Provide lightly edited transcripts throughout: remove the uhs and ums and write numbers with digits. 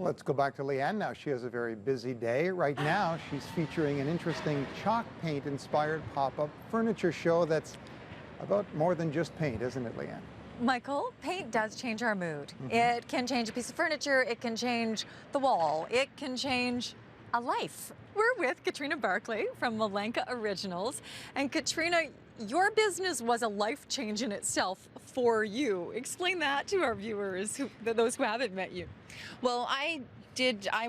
Let's go back to Leanne now. She has a very busy day. Right now, she's featuring an interesting chalk paint-inspired pop-up furniture show that's about more than just paint, isn't it, Leanne? Michael, paint does change our mood. It can change a piece of furniture, it can change the wall, it can change a life. We're with Katrina Barclay from Malenka Originals. And Katrina, your business was a life change in itself for you. Explain that to our viewers, those who haven't met you. Well, I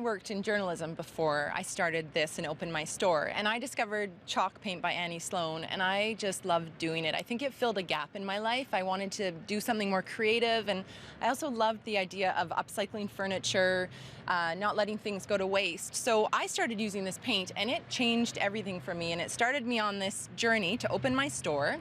worked in journalism before I started this and opened my store, and I discovered chalk paint by Annie Sloan, and I just loved doing it. I think it filled a gap in my life. I wanted to do something more creative, and I also loved the idea of upcycling furniture, not letting things go to waste. So I started using this paint, and it changed everything for me, and it started me on this journey to open my store.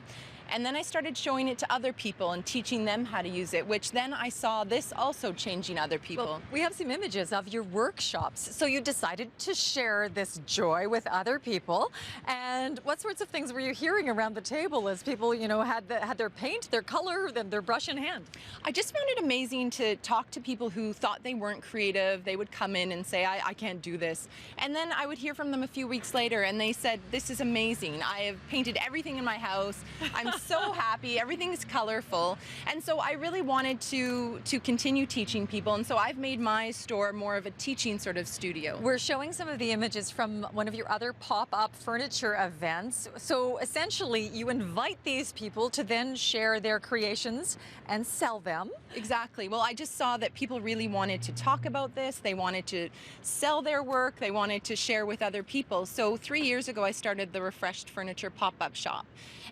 And then I started showing it to other people and teaching them how to use it, which then I saw this also changing other people. Well, we have some images of your workshops. So you decided to share this joy with other people. And what sorts of things were you hearing around the table as people, you know, had their paint, their color, then their brush in hand? I just found it amazing to talk to people who thought they weren't creative. They would come in and say, I can't do this. And then I would hear from them a few weeks later and they said, this is amazing. I have painted everything in my house. I'm so happy. Everything is colorful. And so I really wanted to continue teaching people. And so I've made my store more of a teaching sort of studio. We're showing some of the images from one of your other pop-up furniture events. So essentially you invite these people to then share their creations and sell them. Exactly. Well, I just saw that people really wanted to talk about this. They wanted to sell their work. They wanted to share with other people. So 3 years ago, I started the Refreshed Furniture pop-up shop.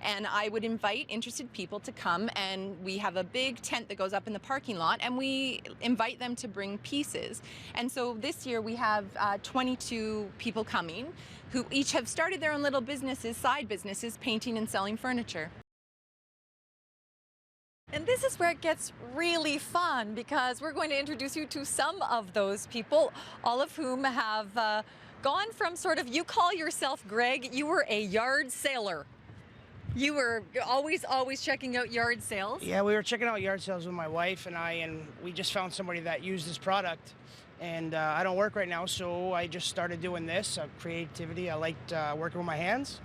And I would invite interested people to come, and we have a big tent that goes up in the parking lot, and we invite them to bring pieces. And so this year we have 22 people coming who each have started their own little businesses, side businesses, painting and selling furniture. And this is where it gets really fun, because we're going to introduce you to some of those people, all of whom have gone from sort of, you call yourself, Greg, you were a yard sailor. You were always checking out yard sales? Yeah, we were checking out yard sales with my wife and I, and we just found somebody that used this product. And I don't work right now, so I just started doing this, creativity. I liked working with my hands,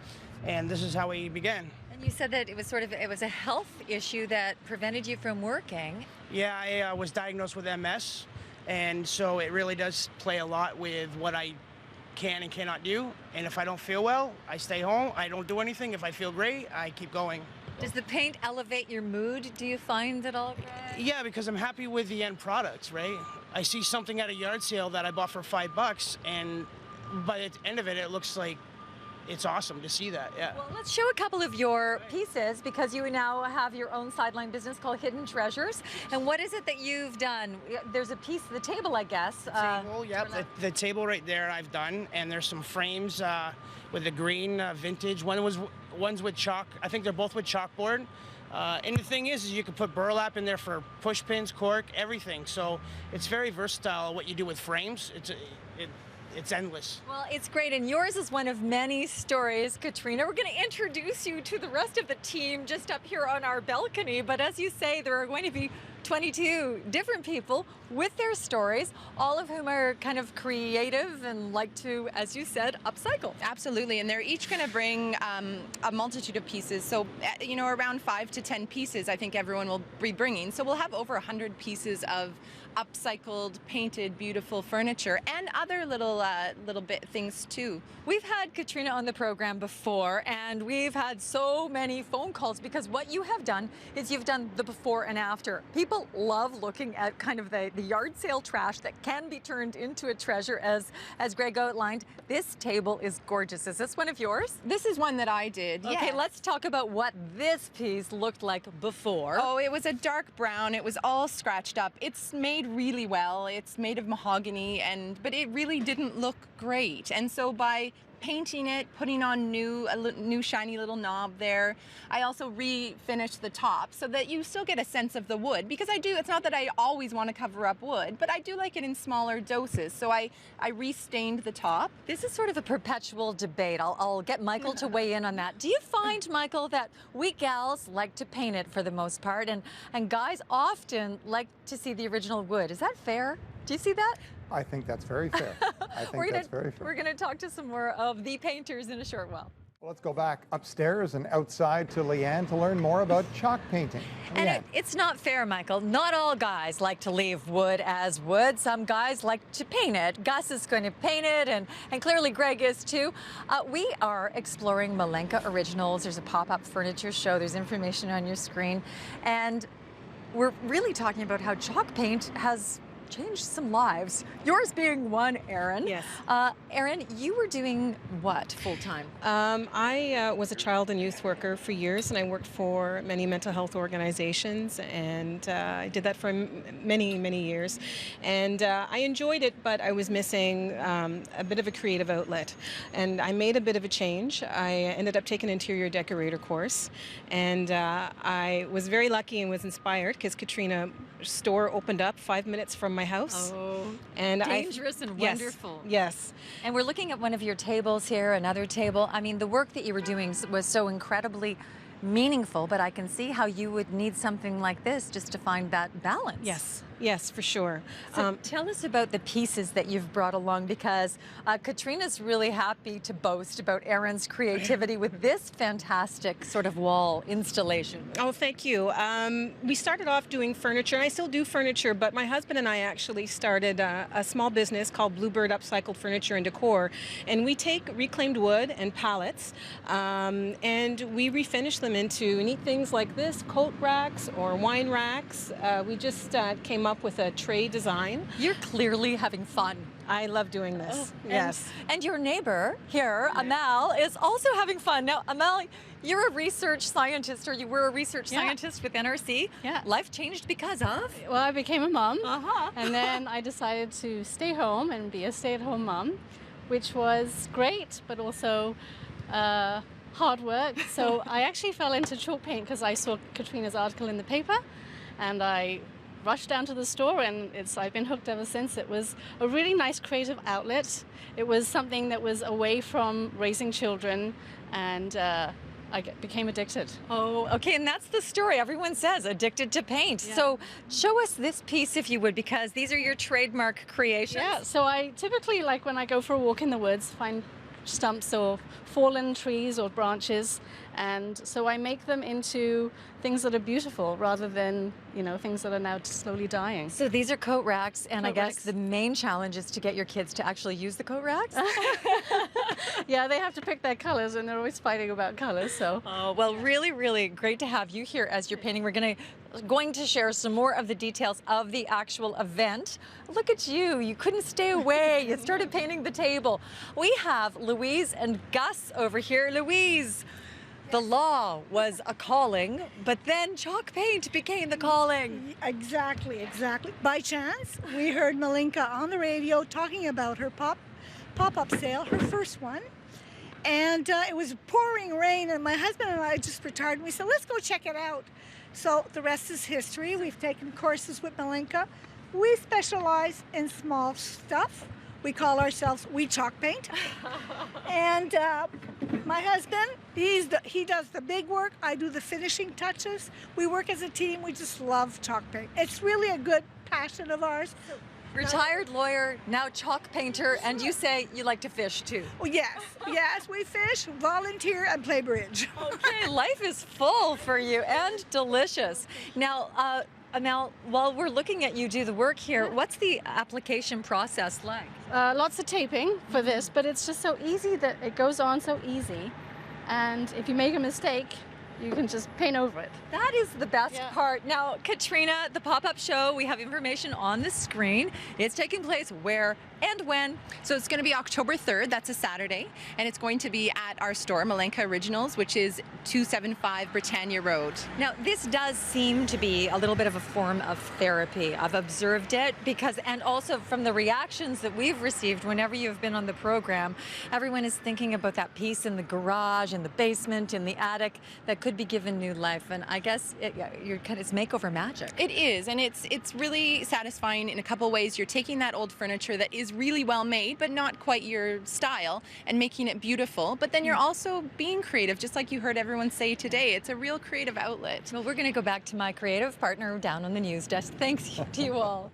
and this is how we began. And you said that it was a health issue that prevented you from working. Yeah, I was diagnosed with MS, and so it really does play a lot with what I can and cannot do. And if I don't feel well, I stay home. I don't do anything. If I feel great, I keep going. Does the paint elevate your mood, do you find at all, Greg? Yeah, because I'm happy with the end products, right? I see something at a yard sale that I bought for $5, and by the end of it, it looks like it's awesome to see that, yeah. Well, let's show a couple of your pieces, because you now have your own sideline business called Hidden Treasures. And what is it that you've done? There's a piece of the table, I guess. Table, yep. The table right there I've done, and there's some frames with the green vintage. One's with chalk. I think they're both with chalkboard. And the thing is you can put burlap in there for push pins, cork, everything. So it's very versatile what you do with frames. It's endless. Well, it's great, and yours is one of many stories, Katrina. We're going to introduce you to the rest of the team just up here on our balcony, but as you say, there are going to be 22 different people with their stories, all of whom are kind of creative and like to, as you said, upcycle. Absolutely, and they're each going to bring a multitude of pieces. So, you know, around 5 to 10 pieces I think everyone will be bringing. So we'll have over 100 pieces of upcycled, painted, beautiful furniture and other little bit things too. We've had Katrina on the program before, and we've had so many phone calls, because what you have done is you've done the before and after. People love looking at kind of the yard sale trash that can be turned into a treasure, as Greg outlined. This table is gorgeous. Is this one of yours? This is one that I did, yeah. Okay, let's talk about what this piece looked like before. Oh, it was a dark brown. It was all scratched up. It's made really well. It's made of mahogany, but it really didn't look great. And so by painting it, putting on new shiny little knob there. I also refinished the top so that you still get a sense of the wood, because it's not that I always want to cover up wood, but I do like it in smaller doses. So I restained the top. This is sort of a perpetual debate. I'll get Michael to weigh in on that. Do you find, Michael, that we gals like to paint it for the most part, and guys often like to see the original wood? Is that fair? Do you see that? I think that's very fair. I think that's very fair. We're going to talk to some more of the painters in a short while. Well, let's go back upstairs and outside to Leanne to learn more about chalk painting. And Leanne. it's not fair, Michael. Not all guys like to leave wood as wood. Some guys like to paint it. Gus is going to paint it, and clearly Greg is too. We are exploring Malenka Originals. There's a pop-up furniture show. There's information on your screen. And we're really talking about how chalk paint has changed some lives. Yours being one, Erin. Yes. Erin, you were doing what full-time? I was a child and youth worker for years, and I worked for many mental health organizations, and I did that for many, many years. And I enjoyed it, but I was missing a bit of a creative outlet. And I made a bit of a change. I ended up taking an interior decorator course, and I was very lucky and was inspired because Katrina's store opened up 5 minutes from my house. Oh, and dangerous and yes, wonderful. Yes. And we're looking at one of your tables here, another table. I mean, the work that you were doing was so incredibly meaningful, but I can see how you would need something like this just to find that balance. Yes. Yes, for sure. So tell us about the pieces that you've brought along, because Katrina's really happy to boast about Erin's creativity with this fantastic sort of wall installation. Oh, thank you. We started off doing furniture, and I still do furniture, but my husband and I actually started a small business called Bluebird Upcycled Furniture and Decor, and we take reclaimed wood and pallets, and we refinish them into neat things like this, coat racks or wine racks. We just came up with a tray design. You're clearly having fun. I love doing this. Yes. And your neighbor here, Amal, is also having fun. Now, Amal, you're a research scientist, or you were a research scientist with NRC. Yeah. Life changed because of? Well, I became a mom, Uh-huh. and then I decided to stay home and be a stay-at-home mom, which was great, but also hard work. So I actually fell into chalk paint because I saw Katrina's article in the paper, and I rushed down to the store, and I've been hooked ever since. It was a really nice creative outlet. It was something that was away from raising children, and I became addicted. Oh, okay, and that's the story. Everyone says addicted to paint. Yeah. So show us this piece, if you would, because these are your trademark creations. Yeah, so I typically, like when I go for a walk in the woods, find stumps or fallen trees or branches, and so I make them into things that are beautiful rather than, things that are now slowly dying. So these are coat racks, and I Coat guess racks. the main challenge is to get your kids to actually use the coat racks. Yeah, they have to pick their colors, and they're always fighting about colors, so. Oh, well, really, really great to have you here as you're painting. We're going to share some more of the details of the actual event. Look at you. You couldn't stay away. You started painting the table. We have Louise and Gus over here. Louise, the law was a calling, but then chalk paint became the calling. Exactly. By chance, we heard Malenka on the radio talking about her pop-up sale, her first one. And it was pouring rain, and my husband and I just retired, and we said, let's go check it out. So the rest is history. We've taken courses with Malenka. We specialize in small stuff. We call ourselves We Chalk Paint. And my husband, he does the big work. I do the finishing touches. We work as a team. We just love chalk paint. It's really a good passion of ours. Retired lawyer, now chalk painter, and you say you like to fish too. Oh, yes, we fish, volunteer, and play bridge. Okay, life is full for you and delicious. Now, Amal, while we're looking at you do the work here, what's the application process like? Lots of taping for this, but it's just so easy that it goes on so easy. And if you make a mistake, you can just paint over it. That is the best Yeah. part. Now, Katrina, the pop-up show, we have information on the screen. It's taking place where and when? So it's going to be October 3rd, that's a Saturday, and it's going to be at our store, Malenka Originals, which is 275 Britannia Road. Now, this does seem to be a little bit of a form of therapy. I've observed it because, and also from the reactions that we've received whenever you've been on the program, everyone is thinking about that piece in the garage, in the basement, in the attic that could be given new life. And I guess it's makeover magic. It is, and it's really satisfying in a couple ways. You're taking that old furniture that is really well made, but not quite your style, and making it beautiful. But then you're also being creative, just like you heard everyone say today. It's a real creative outlet. Well, we're going to go back to my creative partner down on the news desk. Thanks to you all.